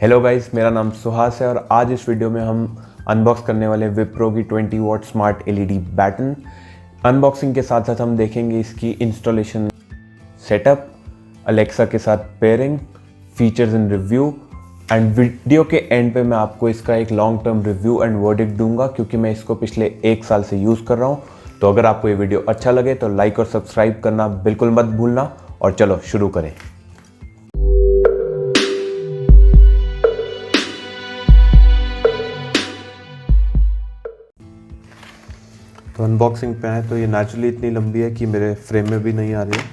Hello guys, मेरा नाम सुहास है और आज इस वीडियो में हम अनबॉक्स करने वाले हैं विप्रो की 20 watt smart LED batten. Unboxing के साथ साथ हम देखेंगे इसकी इंस्टॉलेशन, सेटअप, अलेक्सा के साथ pairing, features in review and video के एंड पे मैं आपको इसका एक long term review and verdict दूंगा क्योंकि मैं इसको पिछले 1 साल से यूज़ कर रहा हूँ। तो अगर आपको ये वीडियो अच्छा लगे तो लाइक और सब्सक्राइब करना बिल्कुल मत भूलना और चलो शुरू करें। तो अनबॉक्सिंग पे आए तो ये नेचुरली इतनी लंबी है कि मेरे फ्रेम में भी नहीं आ रही है,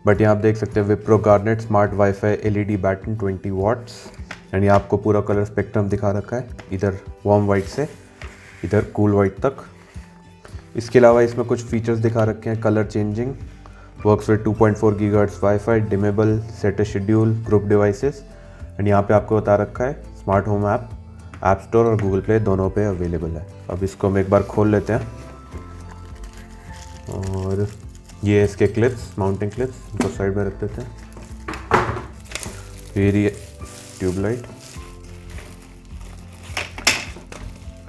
बट यहाँ आप देख सकते हैं Wipro Garnet smart WiFi LED batten 20 watts and ये आपको पूरा कलर स्पेक्ट्रम दिखा रखा है, इधर वार्म वाइट से इधर कूल वाइट तक। इसके अलावा इसमें कुछ फीचर्स दिखा रखे हैं, colour changing, works with 2.4 gigahertz wifi, dimmable, set schedule, group devices and यहाँ पे आपको बता रखा है स्मार्ट होम ऐप स्टोर और गूगल प्ले दोनों पे अवेलेबल है। अब इसको हम एक बार खोल लेते हैं और ये इसके क्लिप्स, माउंटिंग क्लिप्स, इनको साइड में रख देते हैं। फिर ये ट्यूबलाइट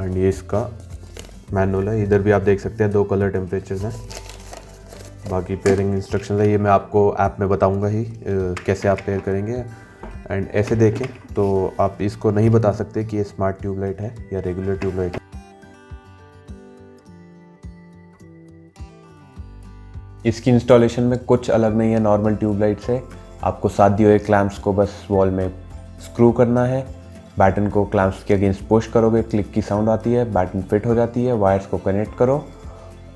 एंड ये इसका मैनुअल है। इधर भी आप देख सकते हैं 2 कलर टेम्परेचर्स हैं। बाकी पेयरिंग इंस्ट्रक्शंस है, ये मैं आपको ऐप में बताऊंगा ही कैसे आप पेयर करेंगे। एंड ऐसे देखें तो आप इसको नहीं बता सकते कि ये स्मार्ट ट्यूबलाइट है या रेगुलर ट्यूबलाइट है। इसकी इंस्टॉलेशन में कुछ अलग नहीं है नॉर्मल ट्यूबलाइट से। आपको साथ दिए हुए क्लैंप्स को बस वॉल में स्क्रू करना है, बैटन को क्लैंप्स के अगेंस्ट पुश करोगे, क्लिक की साउंड आती है, बैटन फिट हो जाती है, वायर्स को कनेक्ट करो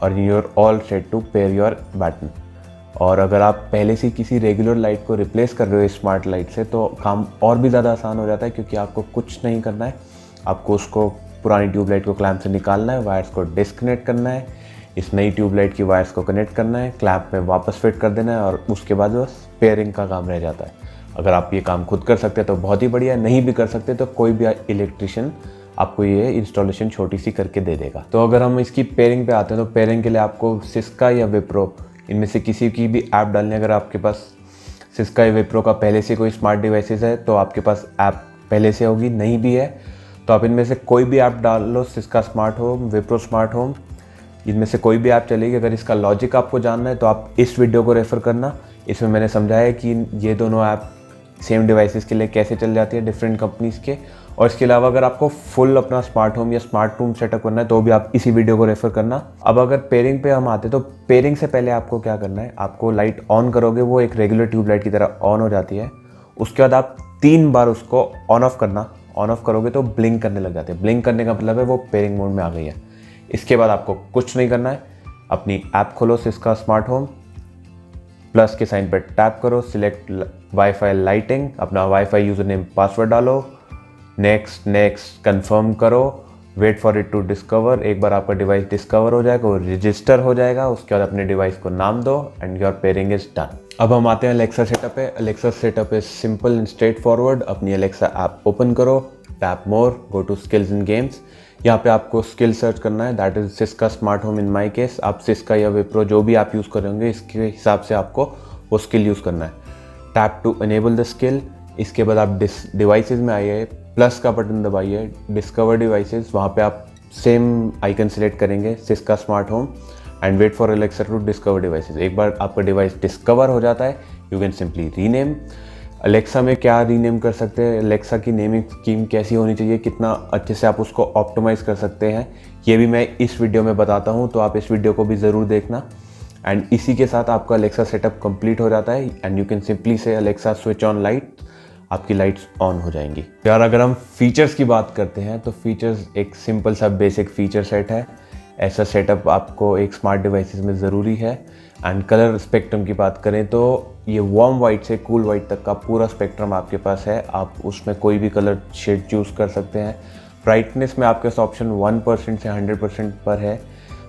और you're all set to pair your batten. और अगर आप पहले से किसी रेगुलर लाइट को रिप्लेस कर रहे हो स्मार्ट लाइट से तो काम और भी ज़्यादा आसान हो जाता है क्योंकि आपको कुछ नहीं करना है। आपको उसको पुरानी ट्यूबलाइट को क्लैंप से निकालना है, वायर्स को डिस्कनेक्ट करना है, इस नई ट्यूबलाइट की वायर्स को कनेक्ट करना है, क्लैंप में वापस फिट कर देना है और उसके बाद बस पेयरिंग का काम रह जाता है। अगर आप ये काम खुद कर सकते हैं तो बहुत ही बढ़िया, नहीं भी कर सकते तो कोई भी इलेक्ट्रिशियन आपको ये इंस्टॉलेशन छोटी सी करके दे देगा। तो अगर हम इसकी पेयरिंग पे आते हैं तो पेयरिंग के लिए आपको सिस्का या विप्रो इनमें से किसी की भी ऐप डालनी है। अगर आपके पास सिस्का या विप्रो का पहले से कोई स्मार्ट डिवाइसेस है तो आपके पास ऐप पहले से होगी, नहीं भी है तो आप इनमें से कोई भी ऐप डाल लो, Syska smart home, Wipro smart home, इनमें से कोई भी ऐप चलेगी। अगर इसका लॉजिक आपको जानना है तो आप इस वीडियो को रेफ़र करना, इसमें मैंने समझाया कि ये दोनों ऐप सेम डिवाइसेस के लिए कैसे चल जाती है डिफरेंट कंपनीज़ के। और इसके अलावा अगर आपको फुल अपना स्मार्ट होम या स्मार्ट रूम सेटअप करना है तो भी आप इसी वीडियो को रेफ़र करना। अब अगर पेयरिंग पे हम आते तो पेयरिंग से पहले आपको क्या करना है, आपको लाइट ऑन करोगे, वो एक रेगुलर ट्यूबलाइट की तरह ऑन हो जाती है। उसके बाद आप 3 बार उसको ऑन ऑफ करना, ऑन ऑफ करोगे तो ब्लिंक करने लग जाते हैं। ब्लिंक करने का मतलब है वो पेयरिंग मोड में आ गई है। इसके बाद आपको कुछ नहीं करना है, अपनी ऐप खोलो सिस्का स्मार्ट होम, प्लस के साइन पर टैप करो, सिलेक्ट वाईफाई लाइटिंग, अपना वाईफाई यूज़र नेम पासवर्ड डालो, नेक्स्ट कंफर्म करो, wait for it to discover. एक बार आपका डिवाइस डिस्कवर हो जाएगा, वो रजिस्टर हो जाएगा, उसके बाद अपने डिवाइस को नाम दो and your pairing is done. अब हम आते हैं अलेक्सा सेटअप पे। Alexa setup is simple and straight forward. अपनी अलेक्सा ऐप ओपन करो, tap more, go to skills in games. यहाँ पे आपको स्किल सर्च करना है, that is Syska smart home in my case. आप सिस्का या विप्रो जो भी आप यूज़ करेंगे इसके हिसाब से आपको वो स्किल यूज़ करना है। Tap to enable the skill. इसके बाद आप डिवाइसेस में आइए, प्लस का बटन दबाइए, डिस्कवर डिवाइसेस, वहाँ पे आप सेम आइकन सेलेक्ट करेंगे Syska smart home and wait for Alexa to discover devices. एक बार आपका डिवाइस डिस्कवर हो जाता है you can simply rename. Alexa में क्या रीनेम कर सकते हैं, अलेक्सा की नेमिंग स्कीम कैसी होनी चाहिए, कितना अच्छे से आप उसको ऑप्टिमाइज़ कर सकते हैं, ये भी मैं इस वीडियो में बताता हूँ, तो आप इस वीडियो को भी ज़रूर देखना। एंड इसी के साथ आपका अलेक्सा सेटअप कंप्लीट हो जाता है एंड यू कैन सिंपली से अलेक्सा स्विच ऑन लाइट, आपकी लाइट्स ऑन हो जाएंगी। यार अगर हम फीचर्स की बात करते हैं तो फीचर्स एक सिंपल सा बेसिक फीचर सेट है। ऐसा सेटअप आपको एक स्मार्ट डिवाइसेस में ज़रूरी है। एंड कलर स्पेक्ट्रम की बात करें तो ये वार्म वाइट से कूल वाइट तक का पूरा स्पेक्ट्रम आपके पास है। आप उसमें कोई भी कलर शेड चूज़ कर सकते हैं। ब्राइटनेस में आपके पास ऑप्शन 1% से 100% पर है।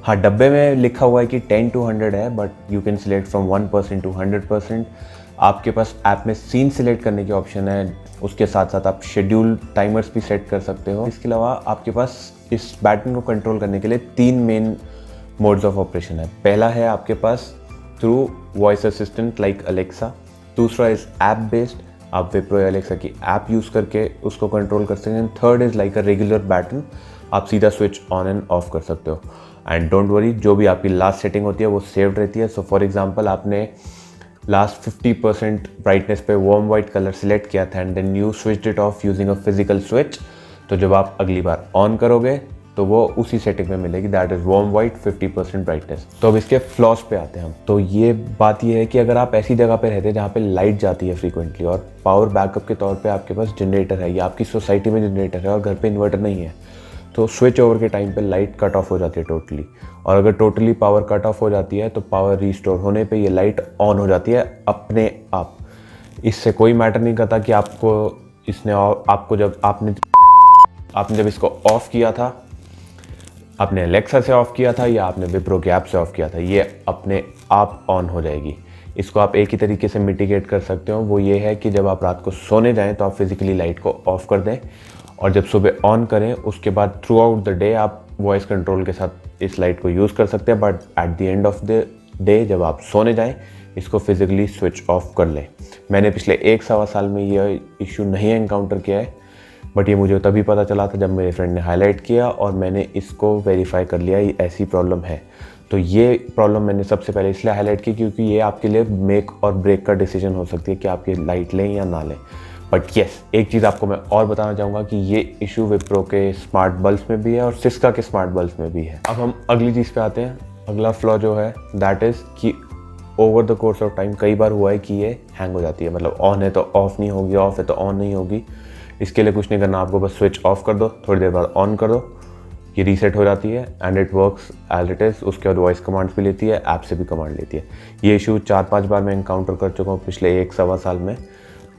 हाँ, डब्बे में लिखा हुआ है कि 10 to 100 है, but you can select from 1% to 100%। आपके पास ऐप में सीन सिलेक्ट करने की ऑप्शन है, उसके साथ साथ आप शेड्यूल टाइमर्स भी सेट कर सकते हो। इसके अलावा आपके पास इस बैटन को कंट्रोल करने के लिए 3 मेन मोड्स ऑफ ऑपरेशन है। पहला है आपके pass through voice assistant like Alexa, दूसरा इज ऐप बेस्ड आप विप्रो या एलेक्सा की ऐप यूज़ करके उसको कंट्रोल कर सकते हैं। Third is like a regular batten, आप सीधा स्विच ऑन एंड ऑफ कर सकते हो। एंड डोंट वरी, जो भी आपकी लास्ट सेटिंग होती है वो सेव्ड रहती है। सो फॉर एग्जांपल आपने लास्ट 50% ब्राइटनेस पे वार्म वाइट कलर सिलेक्ट किया था and then you switched it off using a physical switch, तो जब आप अगली बार ऑन करोगे तो वो उसी सेटिंग में मिलेगी, that is warm white 50% brightness. तो अब इसके फ्लॉस पे आते हैं हम। तो ये बात ये है कि अगर आप ऐसी जगह पे रहते हैं जहाँ पे लाइट जाती है फ्रीक्वेंटली और पावर बैकअप के तौर पे आपके पास जनरेटर है या आपकी सोसाइटी में जनरेटर है और घर पे इन्वर्टर नहीं है, तो स्विच ओवर के टाइम पे लाइट कट ऑफ हो जाती है टोटली। और अगर टोटली पावर कट ऑफ हो जाती है तो पावर रिस्टोर होने पे ये लाइट ऑन हो जाती है अपने आप। इससे कोई मैटर नहीं करता कि आपको जब आपने जब इसको ऑफ़ किया था, आपने एलेक्सा से ऑफ़ किया था या आपने विप्रो के ऐप से ऑफ़ किया था, ये अपने आप ऑन हो जाएगी। इसको आप एक ही तरीके से मिटिगेट कर सकते हो, वो ये है कि जब आप रात को सोने जाएं तो आप फिज़िकली लाइट को ऑफ़ कर दें और जब सुबह ऑन करें उसके बाद थ्रू आउट द डे आप वॉइस कंट्रोल के साथ इस लाइट को यूज़ कर सकते हैं। But at the end of the day जब आप सोने जाएं इसको फिज़िकली स्विच ऑफ कर लें। मैंने पिछले 1 सवा साल में ये इशू नहीं एनकाउंटर किया है, बट ये मुझे तभी पता चला था जब मेरे फ्रेंड ने हाईलाइट किया और मैंने इसको वेरीफाई कर लिया ये ऐसी प्रॉब्लम है। तो ये प्रॉब्लम मैंने सबसे पहले इसलिए हाईलाइट की क्योंकि ये आपके लिए मेक और ब्रेक का डिसीजन हो सकती है कि आप ये लाइट लें या ना लें। बट येस, एक चीज़ आपको मैं और बताना चाहूँगा कि ये इशू विप्रो के स्मार्ट बल्ब्स में भी है और सिस्का के स्मार्ट बल्ब्स में भी है। अब हम अगली चीज़ पे आते हैं। अगला फ्लॉ जो है दैट इज़ कि over the course of time कई बार हुआ है कि ये हैंग हो जाती है, मतलब ऑन है तो ऑफ़ नहीं होगी, ऑफ है तो ऑन नहीं होगी। इसके लिए कुछ नहीं करना, आपको बस स्विच ऑफ कर दो, थोड़ी देर बाद ऑन कर दो, ये रीसेट हो जाती है and it works as it is. उसके बाद वॉइस कमांड्स भी लेती है, ऐप से भी कमांड लेती है। ये इशू 4-5 बार मैं एनकाउंटर कर चुका हूँ पिछले 1 सवा साल में,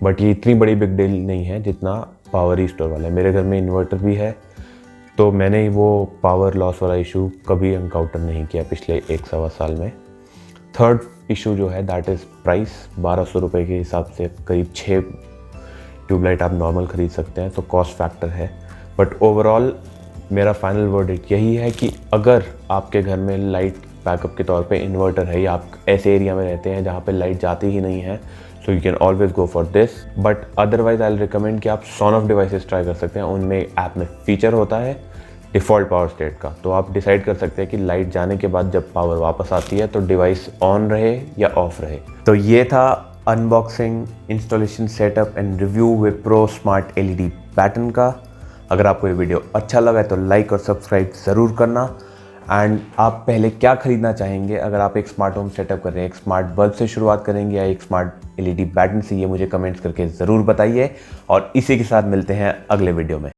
बट ये इतनी बड़ी बिग डील नहीं है जितना पावर रिस्टोर वाला है। मेरे घर में इन्वर्टर भी है तो मैंने वो पावर लॉस वाला इशू कभी एनकाउंटर नहीं किया पिछले 1 सवा साल में। थर्ड इशू जो है दैट इज़ प्राइस। 1200 रुपये के हिसाब से करीब 6 ट्यूबलाइट आप नॉर्मल ख़रीद सकते हैं, तो कॉस्ट फैक्टर है। बट ओवरऑल मेरा फाइनल वर्डिक्ट यही है कि अगर आपके घर में लाइट बैकअप के तौर पे इन्वर्टर है या आप ऐसे एरिया में रहते हैं जहाँ पे लाइट जाती ही नहीं है, so you can always go for this. But otherwise I will recommend कि आप सॉन ऑफ डिवाइसेस ट्राई कर सकते हैं। उनमें ऐप में फीचर होता है डिफ़ॉल्ट पावर स्टेट का, तो आप डिसाइड कर सकते हैं कि लाइट जाने के बाद जब पावर वापस आती है तो डिवाइस ऑन रहे या ऑफ रहे। तो ये था unboxing, installation, setup and review Wipro smart LED batten का। अगर आपको ये वीडियो अच्छा लगा है तो लाइक और सब्सक्राइब ज़रूर करना। एंड आप पहले क्या खरीदना चाहेंगे, अगर आप एक स्मार्ट होम सेटअप कर रहे हैं, एक स्मार्ट बल्ब से शुरुआत करेंगे या एक स्मार्ट एलईडी बैटन से, ये मुझे कमेंट्स करके ज़रूर बताइए। और इसी के साथ मिलते हैं अगले वीडियो में।